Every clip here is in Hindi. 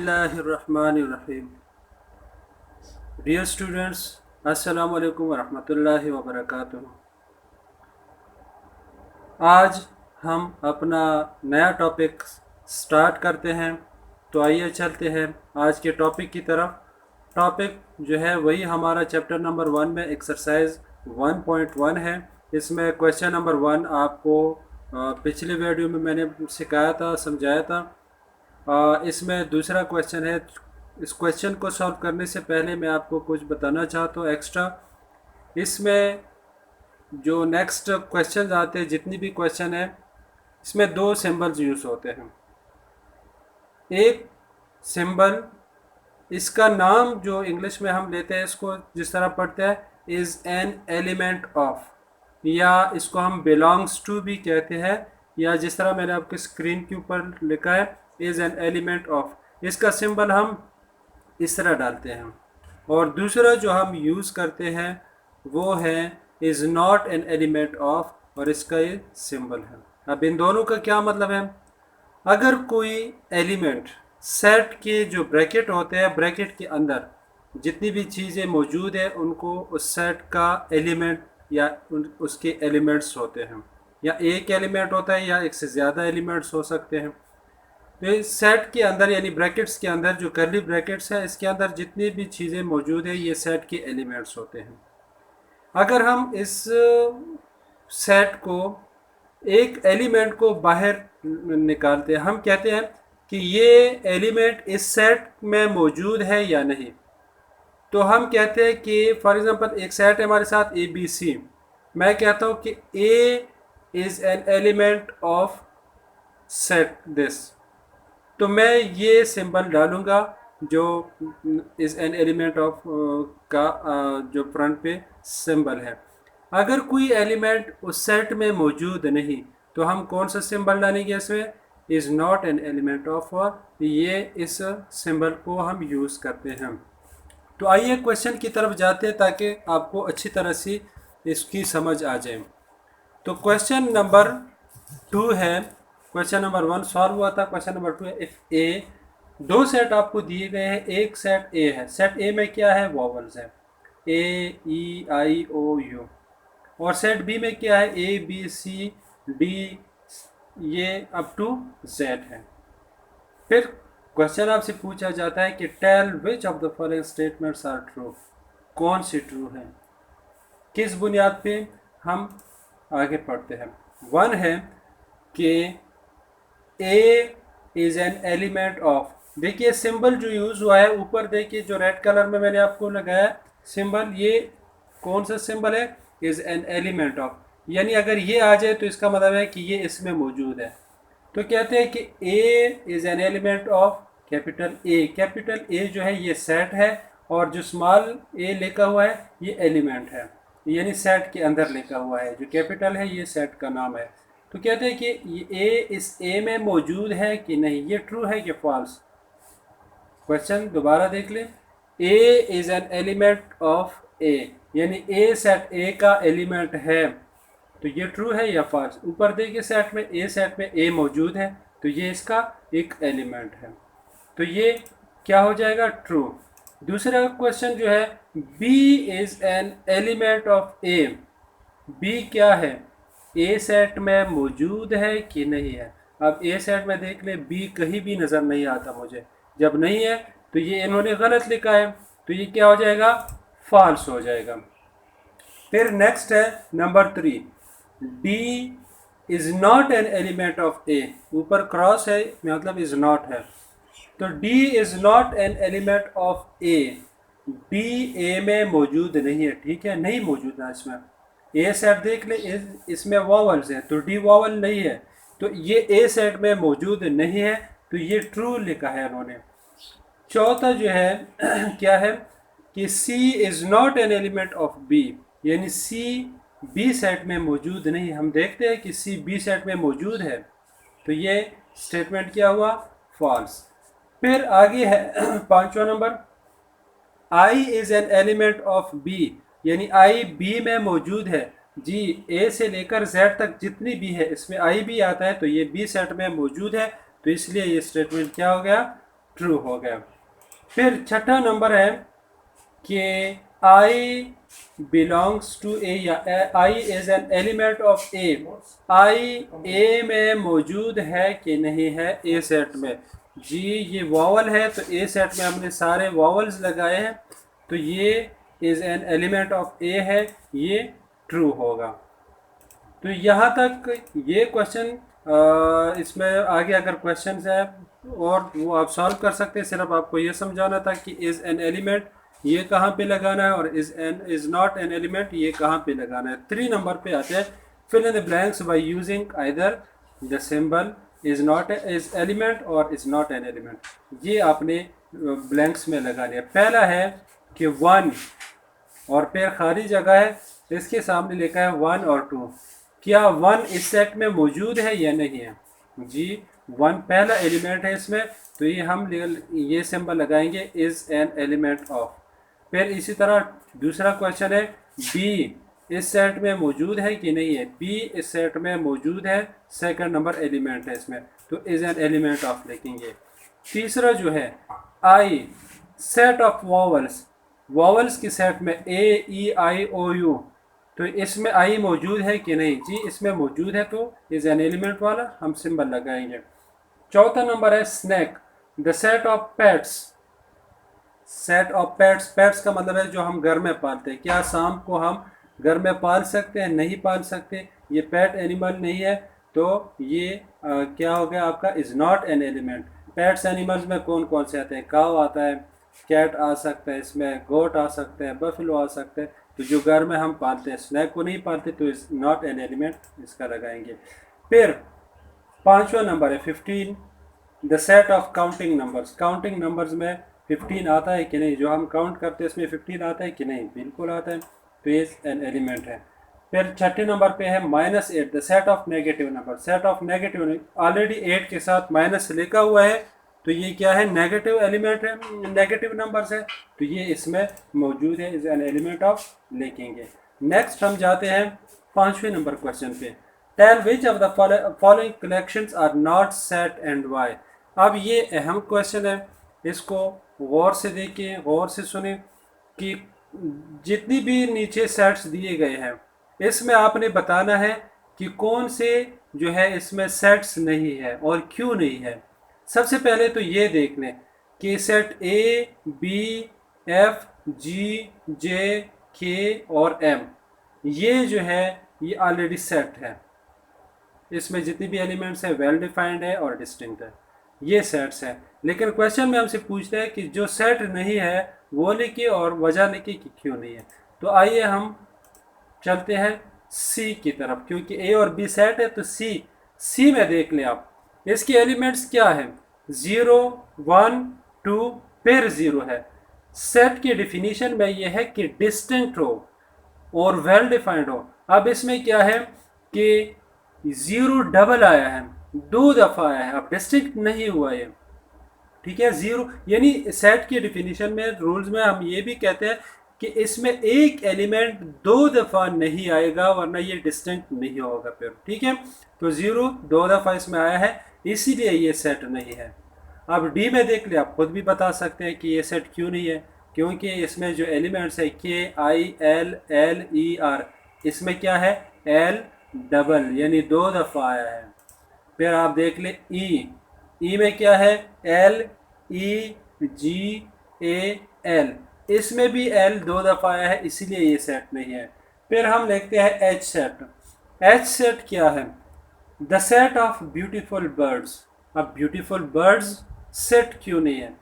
बिस्मिल्लाहिर्रहमानिर्रहीम। डियर स्टूडेंट्स, अस्सलाम वालेकुम वरहमतुल्लाहि वबरकातुहू। आज हम अपना नया टॉपिक स्टार्ट करते हैं, तो आइए चलते हैं आज के टॉपिक की तरफ। टॉपिक जो है वही हमारा चैप्टर नंबर 1 में एक्सरसाइज 1.1 है। इसमें क्वेश्चन नंबर 1 आपको पिछले वीडियो में मैंने सिखाया था, समझाया था। इसमें दूसरा क्वेश्चन है। इस क्वेश्चन को सॉल्व करने से पहले मैं आपको कुछ बताना चाहता हूँ एक्स्ट्रा। इसमें जो नेक्स्ट क्वेश्चन आते हैं, जितनी भी क्वेश्चन है, इसमें दो सिंबल्स यूज़ होते हैं। एक सिंबल, इसका नाम जो इंग्लिश में हम लेते हैं, इसको जिस तरह पढ़ते हैं इज़ एन एलिमेंट ऑफ, या इसको हम बिलोंग्स टू भी कहते हैं, या जिस तरह मैंने आपके स्क्रीन के ऊपर लिखा है इज़ एन एलिमेंट ऑफ। इसका सिंबल हम इस तरह डालते हैं। और दूसरा जो हम यूज़ करते हैं वो है is not an element of, और इसका ये सिंबल है। अब इन दोनों का क्या मतलब है? अगर कोई एलिमेंट सेट के जो ब्रैकेट होते हैं, ब्रैकेट के अंदर जितनी भी चीज़ें मौजूद है उनको उस सेट का एलिमेंट या उसके एलिमेंट्स होते हैं, या एक एलिमेंट होता है या एक से ज़्यादा एलिमेंट्स हो सकते हैं। तो इस सेट के अंदर यानी ब्रैकेट्स के अंदर जो करली ब्रैकेट्स है, इसके अंदर जितनी भी चीज़ें मौजूद है ये सेट के एलिमेंट्स होते हैं। अगर हम इस सेट को एक एलिमेंट को बाहर निकालते हैं, हम कहते हैं कि ये एलिमेंट इस सेट में मौजूद है या नहीं। तो हम कहते हैं कि फॉर एग्जांपल एक सेट है हमारे साथ ए बी सी। मैं कहता हूँ कि ए is an element of set this, तो मैं ये सिंबल डालूँगा जो इज़ एन एलिमेंट ऑफ का जो फ्रंट पे सिंबल है। अगर कोई एलिमेंट उस सेट में मौजूद नहीं तो हम कौन सा सिंबल डालेंगे इसमें? Is not an element of, और ये इस सिंबल को हम यूज़ करते हैं। तो आइए क्वेश्चन की तरफ जाते हैं ताकि आपको अच्छी तरह से इसकी समझ आ जाए। तो क्वेश्चन नंबर 2 है। क्वेश्चन नंबर 1 सॉल्व हुआ था, क्वेश्चन नंबर 2 है। इफ़ ए, दो सेट आपको दिए गए हैं। एक सेट ए है, सेट ए में क्या है? वॉवल्स है, A E I O U. और सेट बी में क्या है? ए बी सी डी, ये अप टू जेड है। फिर क्वेश्चन आपसे पूछा जाता है कि tell which of the following statements are true, कौन सी ट्रू है? किस बुनियाद पे हम आगे पढ़ते हैं। 1 है कि ए इज़ एन एलिमेंट ऑफ। देखिए सिंबल जो यूज़ हुआ है ऊपर, देखिए जो रेड कलर में मैंने आपको लगाया सिंबल, ये कौन सा सिंबल है? Is an element of. यानी अगर ये आ जाए तो इसका मतलब है कि ये इसमें मौजूद है। तो कहते हैं कि ए is an element of capital A. Capital A जो है ये सेट है, और जो स्मॉल ए लिखा हुआ है ये एलिमेंट है, यानी सेट के अंदर लिखा हुआ है। जो कैपिटल है ये सेट का नाम है। तो कहते हैं कि ए इस ए में मौजूद है कि नहीं, ये ट्रू है कि फॉल्स। क्वेश्चन दोबारा देख ले। A is an element of A, यानी ए सेट ए का एलिमेंट है, तो ये ट्रू है या फॉल्स? ऊपर देखिए सेट में ए मौजूद है, तो ये इसका एक एलिमेंट है, तो ये क्या हो जाएगा? ट्रू। दूसरा क्वेश्चन जो है, B is an element of A. B क्या है? ए सेट में मौजूद है कि नहीं है? अब ए सेट में देख ले, बी कहीं भी नज़र नहीं आता मुझे। जब नहीं है तो ये इन्होंने गलत लिखा है, तो ये क्या हो जाएगा? फॉल्स हो जाएगा। फिर नेक्स्ट है number 3, D is not an element of A. ऊपर क्रॉस है, मतलब इज़ नॉट है, तो D is not an element of A. D A में मौजूद नहीं है, ठीक है, नहीं मौजूद है इसमें। ए सेट देख ले, इसमें वॉवल्स है, तो डी वॉवल नहीं है, तो ये ए सेट में मौजूद नहीं है, तो ये ट्रू लिखा है उन्होंने। चौथा जो है क्या है कि C is not an element of B, यानी सी बी सेट में मौजूद नहीं। हम देखते हैं कि सी बी सेट में मौजूद है, तो ये स्टेटमेंट क्या हुआ? फॉल्स। फिर आगे है 5वां number, I is an element of B, यानी आई बी में मौजूद है। जी, ए से लेकर जेड तक जितनी भी है इसमें आई भी आता है, तो ये बी सेट में मौजूद है, तो इसलिए ये स्टेटमेंट क्या हो गया? ट्रू हो गया। फिर छठा नंबर है कि आई बिलोंग्स टू ए या I is an element of ए। आई ए में मौजूद है कि नहीं है ए सेट में। जी ये वॉवल है तो ए सेट में हमने सारे वॉवल्स लगाए हैं, तो ये इज एन एलिमेंट ऑफ ए है, ये ट्रू होगा। तो यहाँ तक ये क्वेश्चन, इसमें आगे अगर क्वेश्चन है और वो आप सॉल्व कर सकते हैं। सिर्फ आपको ये समझाना था कि इज़ एन एलिमेंट ये कहाँ पे लगाना है और इज़ नॉट एन एलिमेंट ये कहाँ पे लगाना है। 3 नंबर पे आते हैं, fill in the blanks by using either the symbol is element और इज़ नॉट एन एलिमेंट। ये आपने ब्लैंक्स में लगा लिया। पहला है कि 1 और फिर खाली जगह है, इसके सामने लिखा है 1 और 2। क्या 1 इस सेट में मौजूद है या नहीं है? जी 1 पहला एलिमेंट है इसमें, तो ये हम ये सिंबल लगाएंगे इज एन एलिमेंट ऑफ। फिर इसी तरह दूसरा क्वेश्चन है बी इस सेट में मौजूद है कि नहीं है। बी इस सेट में मौजूद है, सेकंड नंबर एलिमेंट है इसमें, तो इज एन एलिमेंट ऑफ लिखेंगे। तीसरा जो है आई सेट ऑफ वॉवल्स, वॉवल्स की सेट में ए ई आई ओ यू, तो इसमें आई मौजूद है कि नहीं? जी इसमें मौजूद है, तो इज एन एलिमेंट वाला हम सिंबल लगाएंगे। चौथा नंबर है snack, the set of pets. Set of pets, pets का मतलब है जो हम घर में पालते हैं। क्या सांप को हम घर में पाल सकते हैं? नहीं पाल सकते, ये पेट एनिमल नहीं है, तो ये क्या हो गया आपका is not an element. Pets animals में कौन कौन से आते हैं? काव आता है, कैट आ सकता है, इसमें गोट आ सकते हैं, बफेलो आ सकते हैं। तो जो घर में हम पालते हैं, स्नैक को नहीं पालते, तो इज नॉट एन एलिमेंट, इसका लगाएंगे। फिर पांचवा नंबर है 15, the set of counting numbers. Counting numbers में 15 आता है कि नहीं? जो हम काउंट करते हैं इसमें 15 आता है कि नहीं? बिल्कुल आता है, तो ये एन एलिमेंट है। फिर छठे नंबर पे है -8, the set of negative number. Set of negative, already 8 के साथ माइनस लिखा हुआ है, तो ये क्या है? नेगेटिव एलिमेंट है, नेगेटिव नंबर्स है, तो ये इसमें मौजूद है, इज एन एलिमेंट ऑफ लिखेंगे। नेक्स्ट हम जाते हैं 5वें नंबर क्वेश्चन पे। Tell which of the following collections are not set and why. अब ये अहम क्वेश्चन है, इसको गौर से देखिए, गौर से सुने कि जितनी भी नीचे सेट्स दिए गए हैं इसमें आपने बताना है कि कौन से जो है इसमें सेट्स नहीं है और क्यों नहीं है। सबसे पहले तो ये देख लें कि set A B F G J K और एम, ये जो है ये ऑलरेडी सेट है। इसमें जितनी भी एलिमेंट्स हैं वेल डिफाइंड है और डिस्टिंक्ट है, ये सेट्स हैं। लेकिन क्वेश्चन में हमसे पूछते हैं कि जो सेट नहीं है वो लिखिए और वजह लिखिए कि क्यों नहीं है। तो आइए हम चलते हैं सी की तरफ, क्योंकि ए और बी सेट है, तो सी में देख लें आप, इसके एलिमेंट्स क्या है? 0 1 2 फिर 0 है। सेट की डिफिनीशन में यह है कि डिस्टिंक्ट हो और वेल डिफाइंड हो। अब इसमें क्या है कि 0 डबल आया है, 2 दफ़ा आया है, अब डिस्टिंक्ट नहीं हुआ ये, ठीक है। 0 यानी सेट की डिफिनीशन में, रूल्स में हम ये भी कहते हैं कि इसमें एक एलिमेंट 2 दफ़ा नहीं आएगा, वरना ये डिस्टिंक्ट नहीं होगा फिर, ठीक है। तो 0 2 दफ़ा इसमें आया है, इसीलिए ये सेट नहीं है। अब डी में देख ले, आप खुद भी बता सकते हैं कि ये सेट क्यों नहीं है, क्योंकि इसमें जो एलिमेंट्स है के I L L E R, इसमें क्या है? एल डबल, यानी 2 दफ़ा आया है। फिर आप देख ले ई में क्या है? L E ji A L, इसमें भी एल 2 दफ़ा आया है, इसीलिए ये सेट नहीं है। फिर हम लिखते हैं एच सेट। एच सेट क्या है? The set of beautiful birds. अब ब्यूटीफुल बर्ड्स सेट क्यों नहीं है?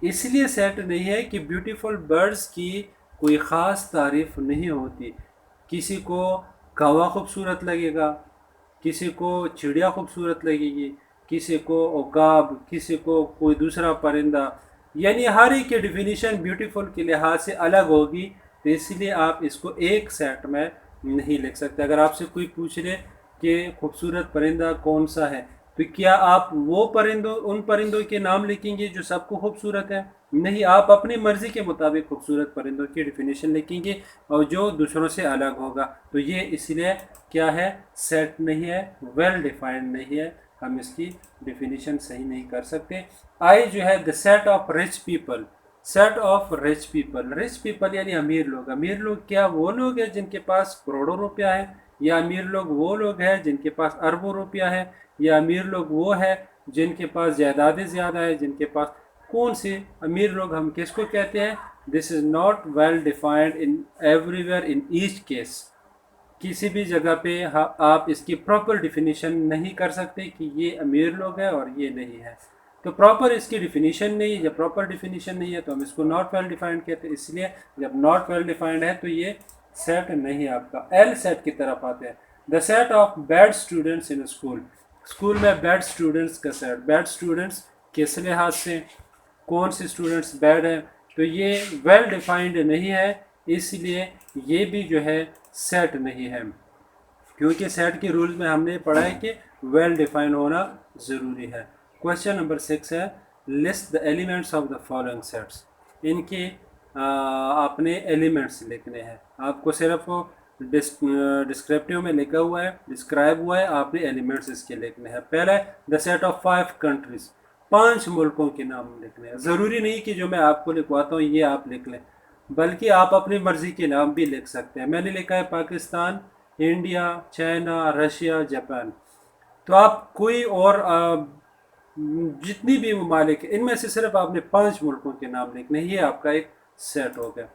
इसलिए सेट नहीं है कि ब्यूटीफुल बर्ड्स की कोई ख़ास तारीफ़ नहीं होती। किसी को कौवा खूबसूरत लगेगा, किसी को चिड़िया खूबसूरत लगेगी, किसी को उकाब, किसी को कोई दूसरा परिंदा, यानी हर एक की डिफिनीशन ब्यूटीफुल के लिहाज से अलग होगी। तो इसलिए आप इसको एक सेट में नहीं लिख सकते। अगर आपसे कोई पूछ ले कि खूबसूरत परिंदा कौन सा है, तो क्या आप वो उन परिंदों के नाम लिखेंगे जो सबको खूबसूरत है? नहीं, आप अपनी मर्ज़ी के मुताबिक खूबसूरत परिंदों की डिफिनीशन लिखेंगे और जो दूसरों से अलग होगा। तो ये इसलिए क्या है? सेट नहीं है, वेल डिफाइंड नहीं है, हम इसकी डिफिनीशन सही नहीं कर सकते। आई जो है the set of rich people, set of rich people, rich people यानी अमीर लोग। अमीर लोग क्या वो लोग हैं जिनके पास करोड़ों रुपया है, या अमीर लोग वो लोग हैं जिनके पास अरबों रुपया है, या अमीर लोग वो है जिनके पास जायदादें ज़्यादा है, जिनके पास कौन से अमीर लोग हम किसको कहते हैं? This is not well defined in everywhere in each case. किसी भी जगह पे आप इसकी प्रॉपर डिफिनीशन नहीं कर सकते कि ये अमीर लोग हैं और ये नहीं है। तो प्रॉपर इसकी डिफिनीशन नहीं है, जब प्रॉपर डिफिनीशन नहीं है तो हम इसको नॉट वेल डिफाइंड कहते हैं। इसलिए जब नॉट वेल डिफाइंड है तो ये सेट नहीं है आपका। एल सेट की तरफ आते हैं। The set of bad students in school, school में बैड स्टूडेंट्स का सेट। बैड स्टूडेंट्स किस लिहाज से, कौन से स्टूडेंट्स बैड हैं? तो ये वेल डिफाइंड नहीं है, इसलिए ये भी जो है सेट नहीं है, क्योंकि सेट के रूल में हमने पढ़ा है कि वेल डिफाइंड होना ज़रूरी है। क्वेश्चन नंबर 6 है list the elements of the following sets. इनके आपने एलिमेंट्स लिखने हैं। आपको सिर्फ डिस्क्रिप्टिव में लिखा हुआ है, डिस्क्राइब हुआ है, आपने एलिमेंट्स इसके लिखने हैं। पहला है द सेट ऑफ 5 कंट्रीज, 5 मुल्कों के नाम लिखने हैं। ज़रूरी नहीं कि जो मैं आपको लिखवाता हूँ ये आप लिख लें, बल्कि आप अपनी मर्ज़ी के नाम भी लिख सकते हैं। मैंने लिखा है Pakistan, India, China, Russia, Japan. तो आप कोई और जितनी भी ममालिक इनमें से सिर्फ आपने 5 मुल्कों के नाम लिखने, ये आपका एक सेट हो गया।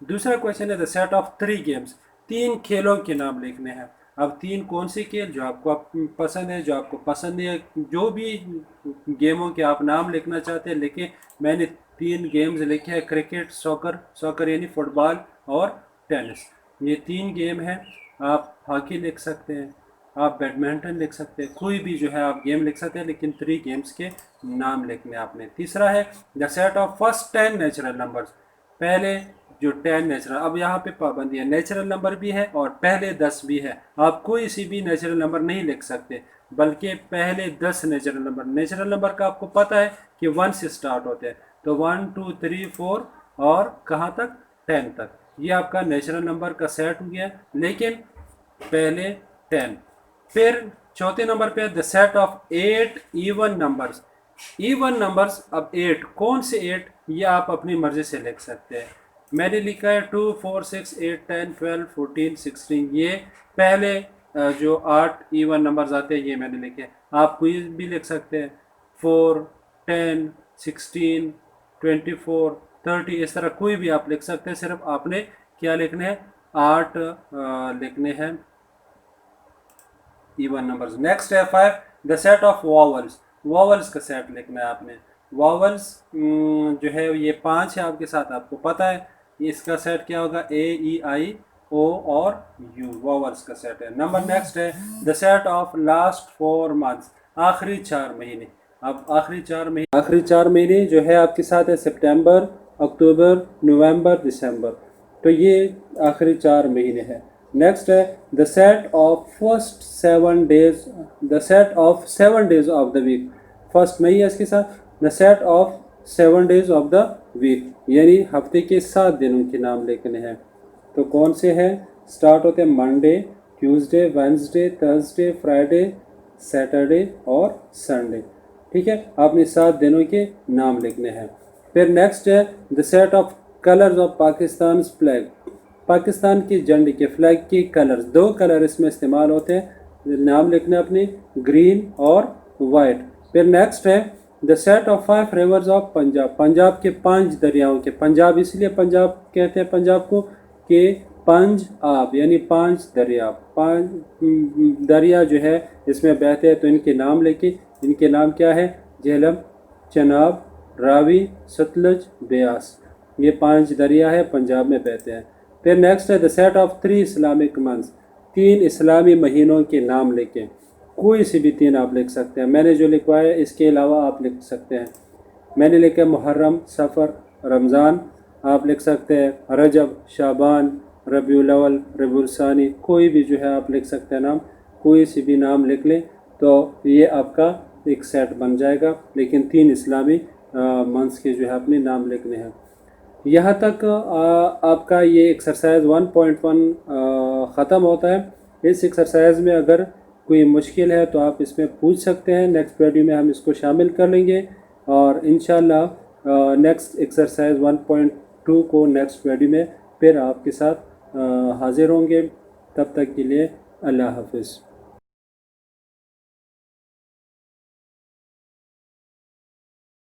दूसरा क्वेश्चन है द सेट ऑफ 3 गेम्स, 3 खेलों के नाम लिखने हैं। अब 3 कौन से खेल जो आपको पसंद है, जो आपको पसंद है, जो भी गेमों के आप नाम लिखना चाहते हैं लिखें। मैंने 3 गेम्स लिखे हैं, क्रिकेट, सॉकर, सॉकर यानी फुटबॉल, और टेनिस। ये 3 गेम हैं। आप हॉकी लिख सकते हैं, आप बैडमिंटन लिख सकते हैं, कोई भी जो है आप गेम लिख सकते हैं, लेकिन 3 गेम्स के नाम लिखने आपने। तीसरा है the set of first 10 natural numbers, पहले जो 10 नेचुरल, अब यहाँ पे पाबंदी है, नेचुरल नंबर भी है और पहले 10 भी है। आप कोई सी भी नेचुरल नंबर नहीं लिख सकते, बल्कि पहले 10 नेचुरल नंबर। नेचुरल नंबर का आपको पता है कि 1 से स्टार्ट होते हैं, तो 1 2 3 4 और कहाँ तक, 10 तक। ये आपका नेचुरल नंबर का सेट हो गया, लेकिन पहले 10। फिर चौथे नंबर पे the set of 8 even numbers. Even numbers, अब 8 कौन से 8, ये आप अपनी मर्जी से लिख सकते हैं। मैंने लिखा है 2 4 6 8 10 12 14 16, ये पहले जो 8 इवन नंबर्स आते हैं ये मैंने लिखे। आप कोई भी लिख सकते हैं, 4 10 16 24 30, इस तरह कोई भी आप लिख सकते हैं। सिर्फ आपने क्या लिखने हैं, 8 लिखने हैं इवन नंबर्स। नेक्स्ट है 5 the set of vowels, vowels का सेट लिखना है आपने। वॉवल्स जो है ये 5 है आपके साथ, आपको पता है। इसका सेट क्या होगा, ए ई आई ओ और यू, वॉवल्स का सेट है। नंबर नेक्स्ट है the set of last 4 months, आखिरी 4 महीने। अब आखिरी 4 महीने जो है आपके साथ है सितंबर, अक्टूबर, नवंबर, दिसंबर, तो ये आखिरी 4 महीने हैं। नेक्स्ट है the set of first 7 days, the set of 7 days of the week, first नहीं है इसके साथ, the set of 7 days of the week, यानी हफ्ते के 7 दिनों के नाम लिखने हैं। तो कौन से हैं, स्टार्ट होते हैं Monday, Tuesday, Wednesday, Thursday, Friday, Saturday और संडे। ठीक है, आपने 7 दिनों के नाम लिखने हैं। फिर नेक्स्ट है the set of colours of Pakistan flag, Pakistan की झंडे के फ्लैग की कलर्स, 2 कलर इसमें इस्तेमाल होते हैं, नाम लिखना अपने, ग्रीन और वाइट। फिर नेक्स्ट है the set of 5 reverse of Punjab, Punjab के 5 दरियाओं के, पंजाब इसलिए पंजाब कहते हैं पंजाब को कि 5 आब यानी 5 दरिया, 5 दरिया जो है इसमें बहते हैं, तो इनके नाम लेके, इनके नाम क्या है, झेलम, चनाब, रावी, सतलज, ब्यास, ये 5 दरिया है पंजाब में बहते हैं। फिर नेक्स्ट है the set of 3 Islamic months, 3 इस्लामी महीनों के नाम लेके, कोई सी भी 3 आप लिख सकते हैं। मैंने जो लिखवाया है इसके अलावा आप लिख सकते हैं। मैंने लिखा मुहर्रम, सफ़र, रमज़ान, आप लिख सकते हैं रजब, शाबान, रबीउल अव्वल, रबीउल सानी, कोई भी जो है आप लिख सकते हैं नाम, कोई सी भी नाम लिख लें तो ये आपका एक सेट बन जाएगा। लेकिन 3 इस्लामी मंथ्स के जो है अपने नाम लिखने हैं। यहाँ तक आपका ये एक्सरसाइज 1.1 ख़त्म होता है। इस एक्सरसाइज में अगर कोई मुश्किल है तो आप इसमें पूछ सकते हैं। नेक्स्ट वीडियो में हम इसको शामिल कर लेंगे और इंशाल्लाह नेक्स्ट एक्सरसाइज 1.2 को नेक्स्ट वीडियो में फिर आपके साथ हाज़िर होंगे। तब तक के लिए अल्लाह हाफ़िज़।